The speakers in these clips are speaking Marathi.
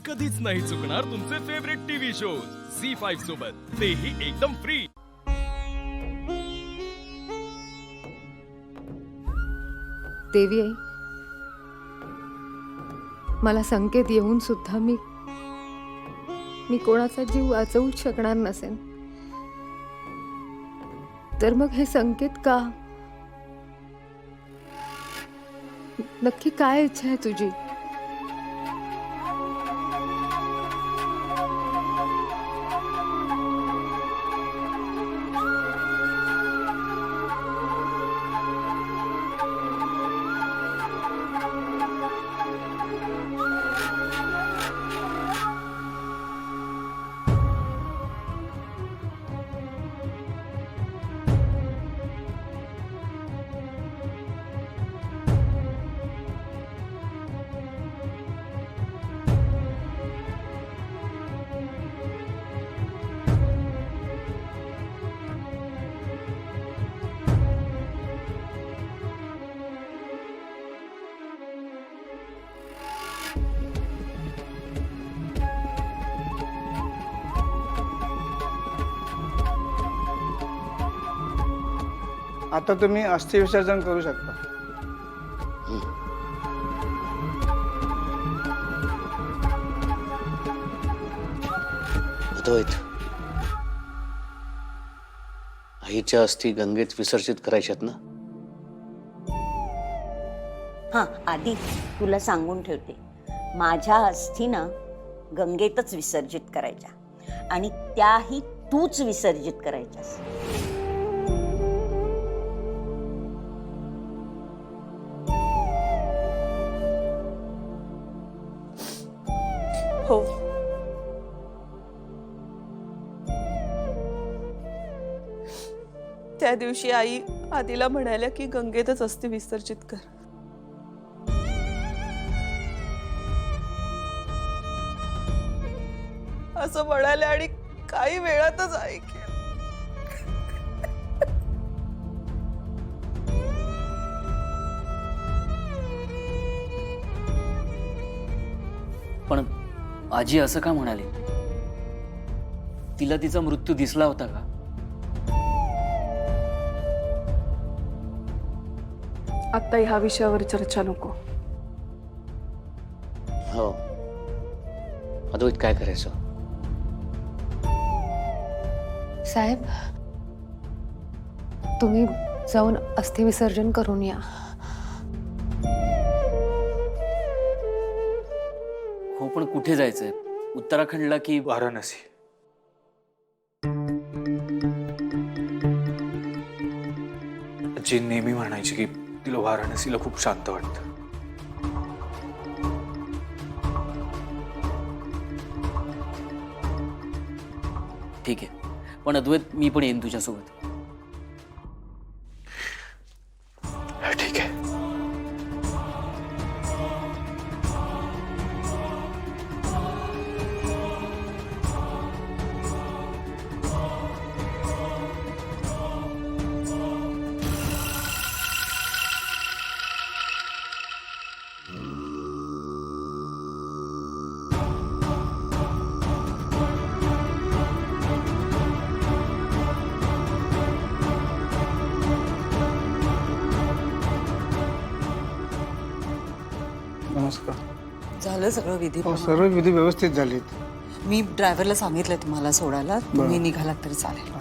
कधीच नाही चुकणार तुमचे फेवरेट टीव्ही शोज झी5 सोबत, तेही एकदम फ्री। देवी आई, मला संकेत येऊन सुद्धा मी कोणाचा जीव वाचवूच शकणार नसेन, तर मग हे संकेत का? नक्की काय इच्छा आहे तुझी? आता तुम्ही अस्थि विसर्जन करू शकता। अद्वैत, आईच्या अस्थि गंगेत विसर्जित करायच्यात ना? हां, आधी तुला सांगून ठेवते, माझ्या अस्थी ना गंगेतच विसर्जित करायच्या आणि त्याही तूच विसर्जित करायच्यास। हो, त्या दिवशी आई आधीला म्हणाल्या की गंगेतच अस्थि विसर्जित कर। असं म्हणाल्या आणि काही वेळातच आई केलं। पण आजी असं का म्हणाली? तिला तिचा मृत्यू दिसला होता का? आता ह्या विषयावर चर्चा नको। हो, अद्वैत काय करायचं? साहेब, तुम्ही जाऊन अस्थि विसर्जन करून या। हो, पण कुठे जायचंय? उत्तराखंडला की वाराणसी? जी नेहमी म्हणायची की तिला वाराणसीला खूप शांत वाटतं। ठीक आहे, पण अद्वैत मी पण येईन तुझ्यासोबत। ठीक आहे। नमस्कार। झालं सगळं विधी? हो, सर्व विधी व्यवस्थित झालीत। मी ड्रायव्हरला सांगितलंय तुम्हाला सोडायला, तुम्ही निघालात तरी चालेल।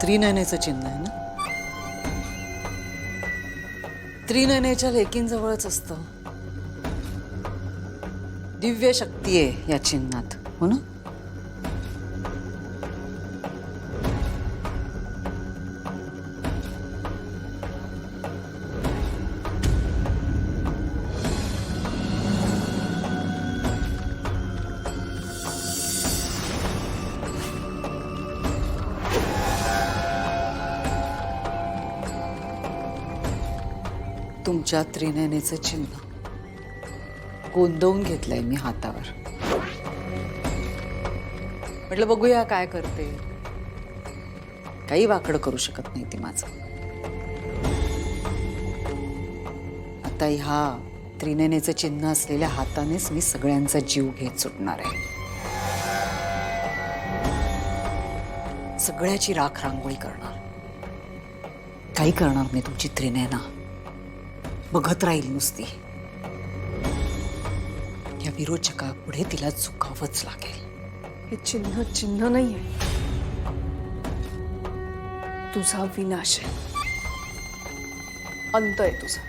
त्रिनयनेचं चिन्ह आहे ना? त्रिनयनेच्या लेकींजवळच असतं. दिव्य शक्ती आहे या चिन्हात, हो ना? तुमच्या त्रिनयनेचं चिन्ह गोंदवून घेतलंय मी हातावर. म्हटलं बघूया काय करते. काही वाकडं करू शकत नाही ती माझं. आता ह्या त्रिनयनेचं चिन्ह असलेल्या हातानेच मी सगळ्यांचा जीव घेत सुटणार आहे. सगळ्याची राख रांगोळी करणार. काही करणार नाही तुमची त्रिनयना. बघत राहील नुसती. या विरोचकापुढे तिला झुकावंच लागेल. हे चिन्ह चिन्ह नाहीये, तुझा विनाश आहे. अंत आहे तुझा.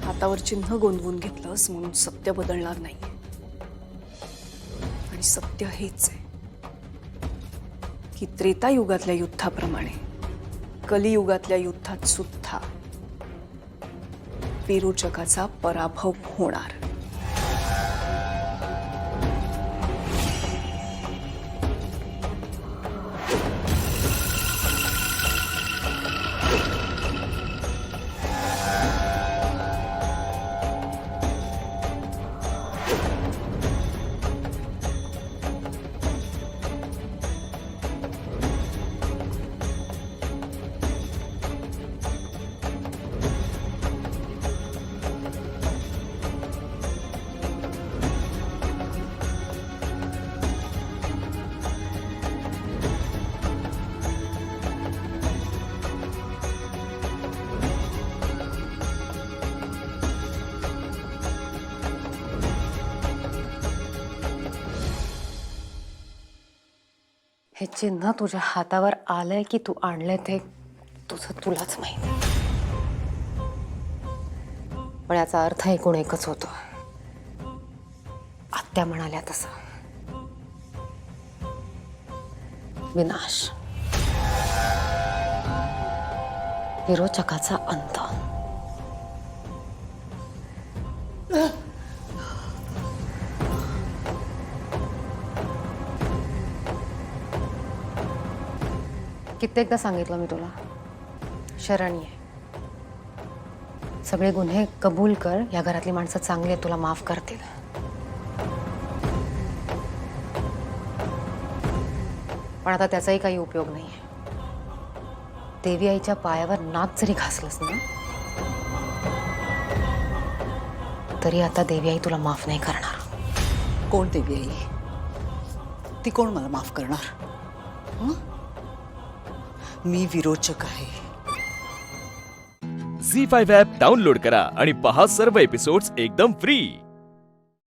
हातावर चिन्ह गोंदवून घेतलंस म्हणून सत्य बदलणार नाहीये. आणि सत्य हेच आहे की त्रेतायुगातल्या युद्धाप्रमाणे कलियुगातल्या युद्धात सुद्धा विरोचकाचा पराभव होणार. हे चिन्ह तुझ्या हातावर आलंय की तू आणलंय ते तुझं तुलाच माहिती. पण याचा अर्थ एकूण एकच होतो. आत्या म्हणाल्या तसं. विनाश. विरोचकाचा अंत. कित्येकदा सांगितलं मी तुला, शरण्य सगळे गुन्हे कबूल कर. या घरातली माणसं चांगली आहेत, तुला माफ करतील. पण आता त्याचाही काही उपयोग नाहीये. देवी आईच्या पायावर नाक जरी घासलंस ना तरी आता देवी आई तुला माफ नाही करणार. कोण देवी आई? ती कोण मला माफ करणार? हं? मी विरोचक आहे. झी 5 ॲप डाउनलोड करा आणि पहा सर्व एपिसोड्स एकदम फ्री.